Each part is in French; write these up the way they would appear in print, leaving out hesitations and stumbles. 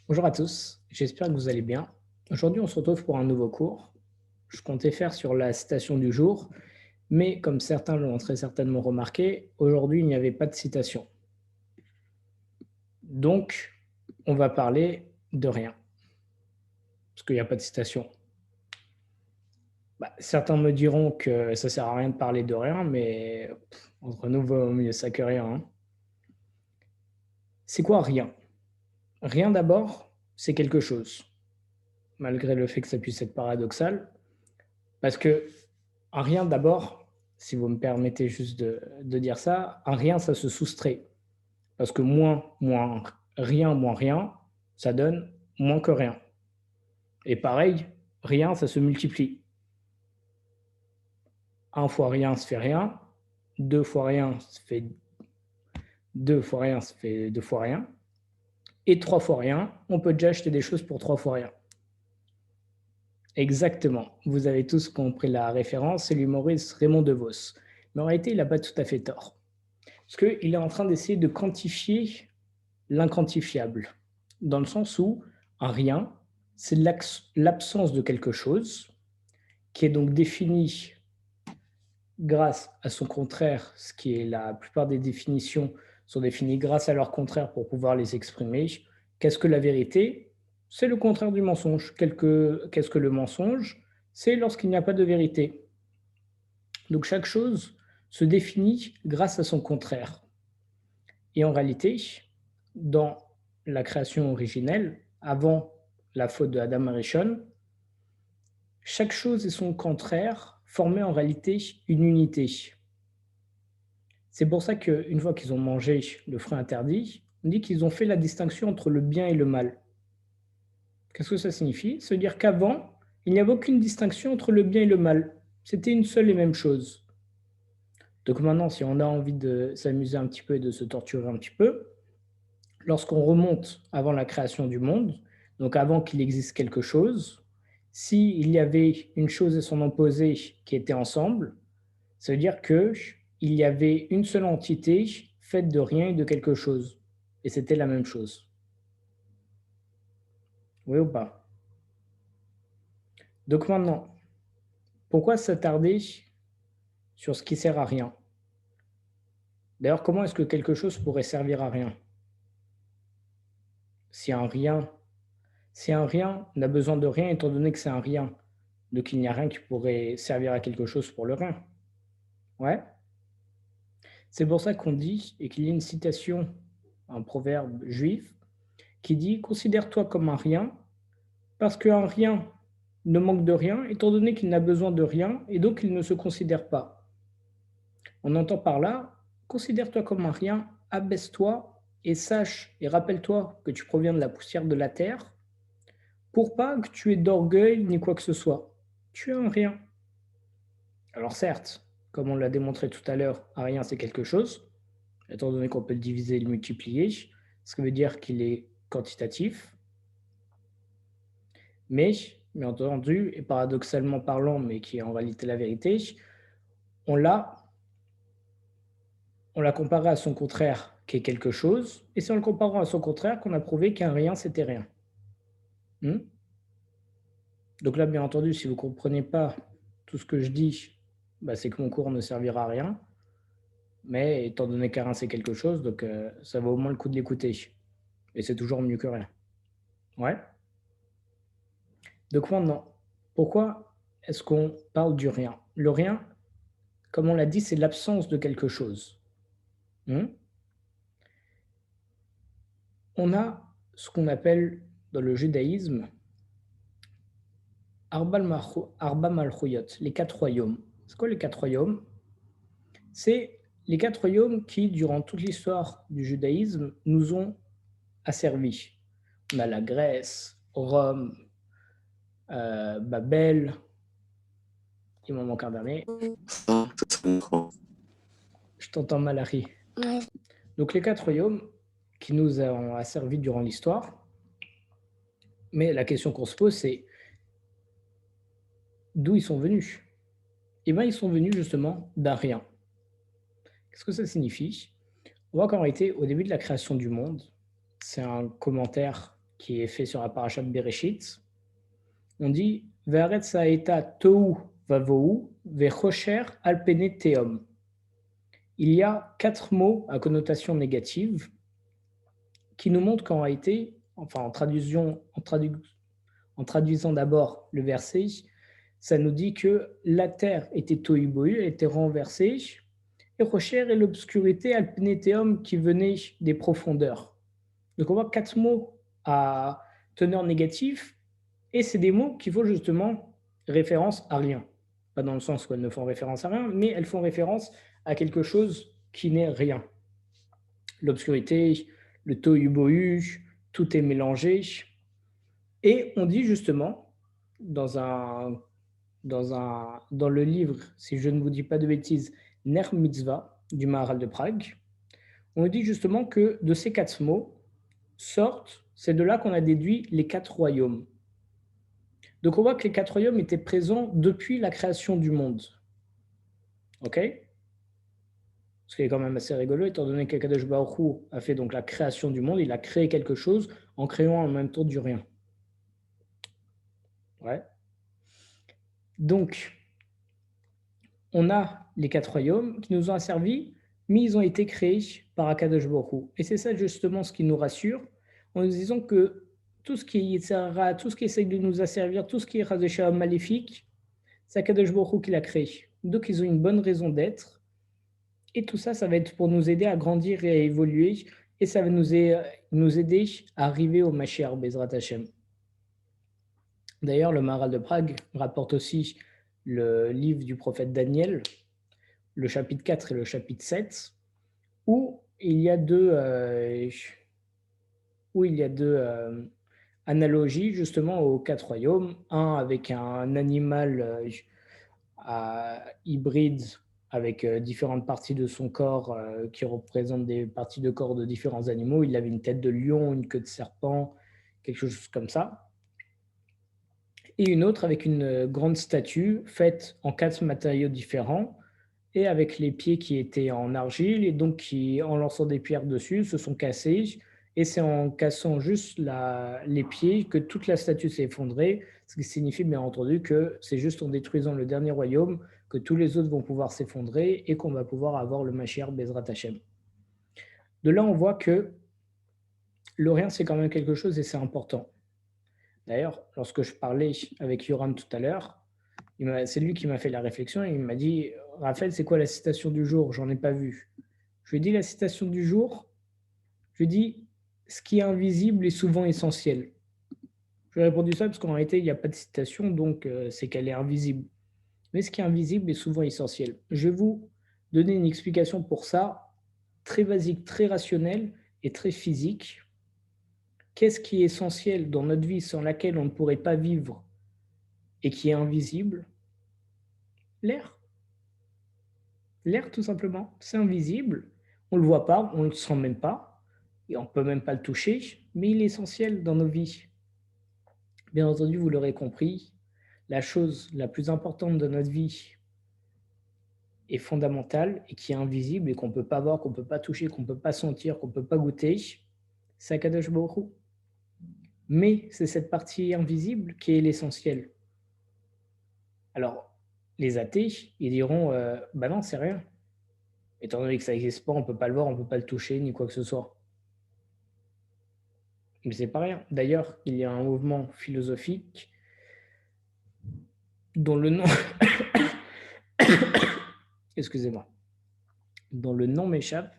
Bonjour à tous, j'espère que vous allez bien. Aujourd'hui, on se retrouve pour un nouveau cours. Je comptais faire sur la citation du jour, mais comme certains l'ont très certainement remarqué, aujourd'hui, il n'y avait pas de citation. Donc, on va parler de rien, parce qu'il n'y a pas de citation. Certains me diront que ça sert à rien de parler de rien, mais entre nous, vaut mieux ça que rien, hein. C'est quoi rien? Rien d'abord, c'est quelque chose, malgré le fait que ça puisse être paradoxal, parce que un rien d'abord, si vous me permettez juste de dire ça, un rien, ça se soustrait. Parce que moins rien, ça donne moins que rien. Et pareil, rien, ça se multiplie. Un fois rien, ça fait rien. Deux fois rien, ça fait deux fois rien, ça fait deux fois rien. Et trois fois rien, on peut déjà acheter des choses pour trois fois rien. Exactement. Vous avez tous compris la référence, c'est l'humoriste Raymond DeVos. Mais en réalité, il n'a pas tout à fait tort. Parce qu'il est en train d'essayer de quantifier l'inquantifiable, dans le sens où un rien, c'est l'absence de quelque chose, qui est donc défini grâce à son contraire, ce qui est la plupart des définitions sont définies grâce à leur contraire pour pouvoir les exprimer. Qu'est-ce que la vérité? C'est le contraire du mensonge. Qu'est-ce que le mensonge? C'est lorsqu'il n'y a pas de vérité. Donc chaque chose se définit grâce à son contraire. Et en réalité, dans la création originelle, avant la faute de Adam Arishon, chaque chose et son contraire formaient en réalité une unité. C'est pour ça qu'une fois qu'ils ont mangé le fruit interdit, on dit qu'ils ont fait la distinction entre le bien et le mal. Qu'est-ce que ça signifie? Ça veut dire qu'avant, il n'y avait aucune distinction entre le bien et le mal. C'était une seule et même chose. Donc maintenant, si on a envie de s'amuser un petit peu et de se torturer un petit peu, lorsqu'on remonte avant la création du monde, donc avant qu'il existe quelque chose, s'il y avait une chose et son opposé qui étaient ensemble, ça veut dire qu'il y avait une seule entité faite de rien et de quelque chose. Et c'était la même chose. Oui ou pas? Donc maintenant, pourquoi s'attarder sur ce qui sert à rien? D'ailleurs, comment est-ce que quelque chose pourrait servir à rien? Si un rien, si un rien n'a besoin de rien étant donné que c'est un rien, donc il n'y a rien qui pourrait servir à quelque chose pour le rien. Ouais. C'est pour ça qu'on dit, et qu'il y a une citation, un proverbe juif, qui dit: considère-toi comme un rien, parce qu'un rien ne manque de rien, étant donné qu'il n'a besoin de rien, et donc il ne se considère pas. On entend par là: considère-toi comme un rien, abaisse-toi, et sache, et rappelle-toi que tu proviens de la poussière de la terre, pour pas que tu aies d'orgueil ni quoi que ce soit. Tu es un rien. Alors certes, comme on l'a démontré tout à l'heure, un rien c'est quelque chose, étant donné qu'on peut le diviser et le multiplier, ce qui veut dire qu'il est quantitatif, mais, bien entendu, et paradoxalement parlant, mais qui est en réalité la vérité, on l'a on l'a comparé à son contraire, qui est quelque chose, et c'est en le comparant à son contraire qu'on a prouvé qu'un rien, c'était rien. Hmm. Donc là, bien entendu, si vous ne comprenez pas tout ce que je dis, c'est que mon cours ne servira à rien, mais étant donné qu'un rien, c'est quelque chose, donc ça vaut au moins le coup de l'écouter. Et c'est toujours mieux que rien. Ouais. Donc maintenant, pourquoi est-ce qu'on parle du rien? Le rien, comme on l'a dit, c'est l'absence de quelque chose. Hmm. On a ce qu'on appelle dans le judaïsme Arba Malchuyot, les quatre royaumes. C'est quoi les quatre royaumes? C'est les quatre royaumes qui, durant toute l'histoire du judaïsme, nous ont asservis. On a la Grèce, Rome, Babel, il m'en manque un dernier. Je t'entends mal, Harry. Ouais. Donc les quatre royaumes qui nous ont asservis durant l'histoire, mais la question qu'on se pose, c'est d'où ils sont venus? Eh bien, ils sont venus justement d'un rien. Qu'est-ce que ça signifie? On voit qu'en réalité, au début de la création du monde, c'est un commentaire qui est fait sur la parasha de Bereshit, on dit Ve'aretz ha'eta tohu vavohu ve'chosher al pene tehom. Il y a 4 mots à connotation négative qui nous montrent qu'en réalité, enfin en traduisant d'abord le verset, ça nous dit que la terre était tohu bohu, elle était renversée, et Rocher et l'obscurité alpnétéum qui venait des profondeurs. Donc on voit 4 mots à teneur négative, et c'est des mots qui font justement référence à rien. Pas dans le sens où elles ne font référence à rien, mais elles font référence à quelque chose qui n'est rien. L'obscurité, le tohu bohu, tout est mélangé. Et on dit justement, dans le livre, si je ne vous dis pas de bêtises, Ner Mitzvah, du Maharal de Prague, on dit justement que de ces 4 mots sortent, c'est de là qu'on a déduit les 4 royaumes. Donc on voit que les 4 royaumes étaient présents depuis la création du monde. Ok? Ce qui est quand même assez rigolo, étant donné qu'Akadosh Baruch Hu a fait donc la création du monde, il a créé quelque chose en créant en même temps du rien. Ouais. Donc, on a les 4 royaumes qui nous ont asservis, mais ils ont été créés par Akadosh Baruch Hu. Et c'est ça justement ce qui nous rassure, en nous disant que tout ce qui est tout ce qui essaie de nous asservir, tout ce qui est Razécha maléfique, c'est Akadosh Baruch Hu qui l'a créé. Donc ils ont une bonne raison d'être. Et tout ça, ça va être pour nous aider à grandir et à évoluer. Et ça va nous aider à arriver au Mashiach Bezrat Hashem. D'ailleurs, le Maharal de Prague rapporte aussi le livre du prophète Daniel, le chapitre 4 et le chapitre 7, où il y a deux analogies justement aux 4 royaumes. Un avec un animal hybride avec différentes parties de son corps qui représentent des parties de corps de différents animaux. Il avait une tête de lion, une queue de serpent, quelque chose comme ça. Et une autre avec une grande statue faite en 4 matériaux différents et avec les pieds qui étaient en argile et donc qui, en lançant des pierres dessus, se sont cassés. Et c'est en cassant juste les pieds que toute la statue s'est effondrée, ce qui signifie bien entendu que c'est juste en détruisant le dernier royaume que tous les autres vont pouvoir s'effondrer et qu'on va pouvoir avoir le Mashiach Bezrat Hashem. De là, on voit que le rien, c'est quand même quelque chose et c'est important. D'ailleurs, lorsque je parlais avec Yoram tout à l'heure, c'est lui qui m'a fait la réflexion et il m'a dit Raphaël, c'est quoi la citation du jour? J'en ai pas vu. Je lui ai dit la citation du jour, je lui ai dit ce qui est invisible est souvent essentiel. Je lui ai répondu ça parce qu'en réalité, il n'y a pas de citation, donc c'est qu'elle est invisible. Mais ce qui est invisible est souvent essentiel. Je vais vous donner une explication pour ça, très basique, très rationnelle et très physique. Qu'est-ce qui est essentiel dans notre vie sans laquelle on ne pourrait pas vivre et qui est invisible? L'air. L'air, tout simplement. C'est invisible. On ne le voit pas, on ne le sent même pas. Et on ne peut même pas le toucher, mais il est essentiel dans nos vies. Bien entendu, vous l'aurez compris, la chose la plus importante de notre vie est fondamentale et qui est invisible et qu'on ne peut pas voir, qu'on ne peut pas toucher, qu'on ne peut pas sentir, qu'on ne peut pas goûter, c'est Akadosh Baruch Hu. Mais c'est cette partie invisible qui est l'essentiel. Alors, les athées, ils diront bah non, c'est rien. Étant donné que ça n'existe pas, on ne peut pas le voir, on ne peut pas le toucher, ni quoi que ce soit. Mais c'est pas rien. D'ailleurs, il y a un mouvement philosophique dont le nom excusez-moi, dont le nom m'échappe,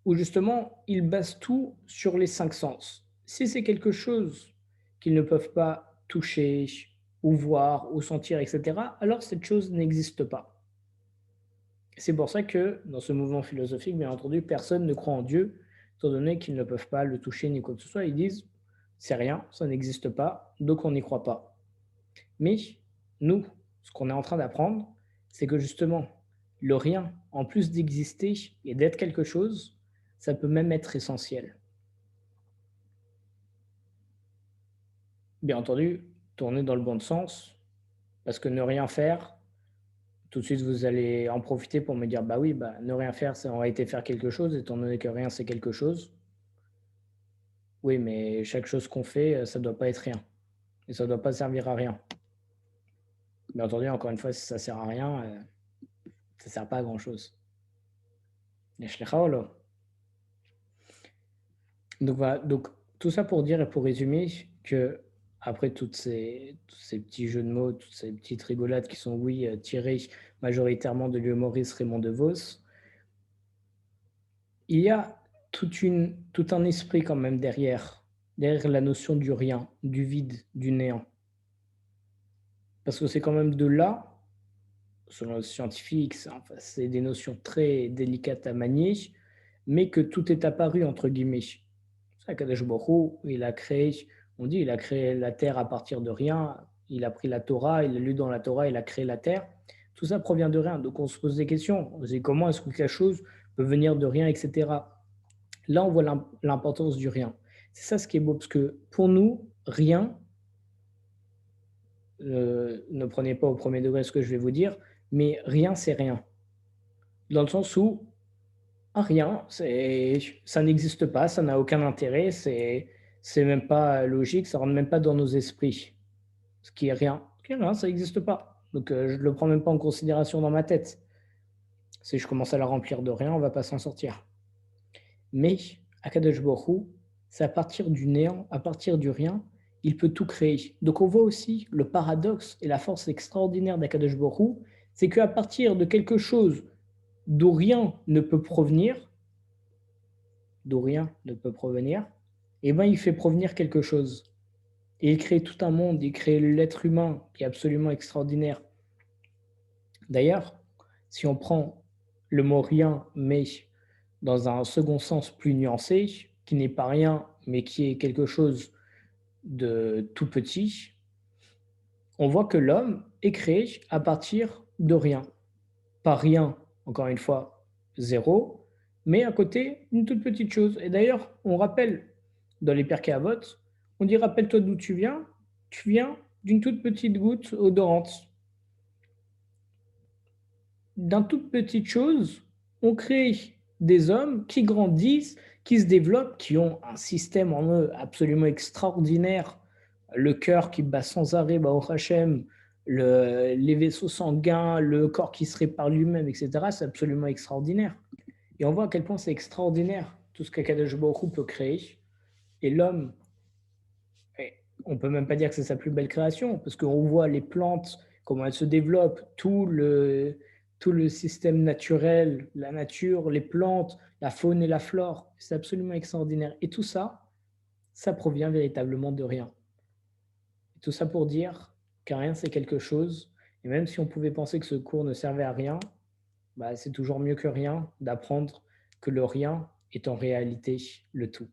où justement, ils basent tout sur les 5 sens. Si c'est quelque chose qu'ils ne peuvent pas toucher, ou voir, ou sentir, etc., alors cette chose n'existe pas. C'est pour ça que dans ce mouvement philosophique, bien entendu, personne ne croit en Dieu, étant donné qu'ils ne peuvent pas le toucher ni quoi que ce soit. Ils disent, c'est rien, ça n'existe pas, donc on n'y croit pas. Mais nous, ce qu'on est en train d'apprendre, c'est que justement, le rien, en plus d'exister et d'être quelque chose, ça peut même être essentiel. Bien entendu, tourner dans le bon sens, parce que ne rien faire, tout de suite vous allez en profiter pour me dire bah oui, bah, ne rien faire, c'est en réalité faire quelque chose, étant donné que rien c'est quelque chose. Oui, mais chaque chose qu'on fait, ça ne doit pas être rien et ça ne doit pas servir à rien. Bien entendu, encore une fois, si ça sert à rien, ça sert pas à grand chose. Yesh lecha ou lo? Donc voilà, donc tout ça pour dire et pour résumer que après tous ces petits jeux de mots, toutes ces petites rigolades qui sont, oui, tirées majoritairement de l'humoriste Raymond DeVos, il y a tout un esprit quand même derrière la notion du rien, du vide, du néant. Parce que c'est quand même de là, selon les scientifiques, c'est des notions très délicates à manier, mais que tout est apparu entre guillemets. Akadosh Baruch Hu, il a créé, on dit, il a créé la terre à partir de rien. Il a pris la Torah, il a lu dans la Torah, il a créé la terre. Tout ça provient de rien. Donc on se pose des questions. On se dit comment est-ce que quelque chose peut venir de rien, etc. Là, on voit l'importance du rien. C'est ça ce qui est beau, parce que pour nous, rien, ne prenez pas au premier degré ce que je vais vous dire, mais rien, c'est rien. Dans le sens où rien, ça n'existe pas, ça n'a aucun intérêt, c'est même pas logique, ça rentre même pas dans nos esprits. Ce qui est rien. Ce qui est rien, ça n'existe pas. Donc je ne le prends même pas en considération dans ma tête. Si je commence à la remplir de rien, on ne va pas s'en sortir. Mais Akadosh Baruch Hu, c'est à partir du néant, à partir du rien, il peut tout créer. Donc on voit aussi le paradoxe et la force extraordinaire d'Akadosh Baruch Hu, c'est qu'à partir de quelque chose d'où rien ne peut provenir, d'où rien ne peut provenir, eh ben, il fait provenir quelque chose. Et il crée tout un monde, il crée l'être humain qui est absolument extraordinaire. D'ailleurs, si on prend le mot rien, mais dans un second sens plus nuancé, qui n'est pas rien, mais qui est quelque chose de tout petit, on voit que l'homme est créé à partir de rien. Pas rien, encore une fois, zéro, mais à côté, une toute petite chose. Et d'ailleurs, on rappelle dans les Pirkei Avot, on dit rappelle-toi d'où tu viens d'une toute petite goutte odorante. D'une toute petite chose, on crée des hommes qui grandissent, qui se développent, qui ont un système en eux absolument extraordinaire, le cœur qui bat sans arrêt, Baruch Hashem, les vaisseaux sanguins, le corps qui se répare lui-même, etc. C'est absolument extraordinaire. Et on voit à quel point c'est extraordinaire tout ce qu'Akadosh Baruch Hu peut créer. Et l'homme, on ne peut même pas dire que c'est sa plus belle création, parce qu'on voit les plantes, comment elles se développent, tout le système naturel, la nature, les plantes, la faune et la flore. C'est absolument extraordinaire. Et tout ça, ça provient véritablement de rien. Et tout ça pour dire qu'un rien, c'est quelque chose. Et même si on pouvait penser que ce cours ne servait à rien, bah, c'est toujours mieux que rien d'apprendre que le rien est en réalité le tout.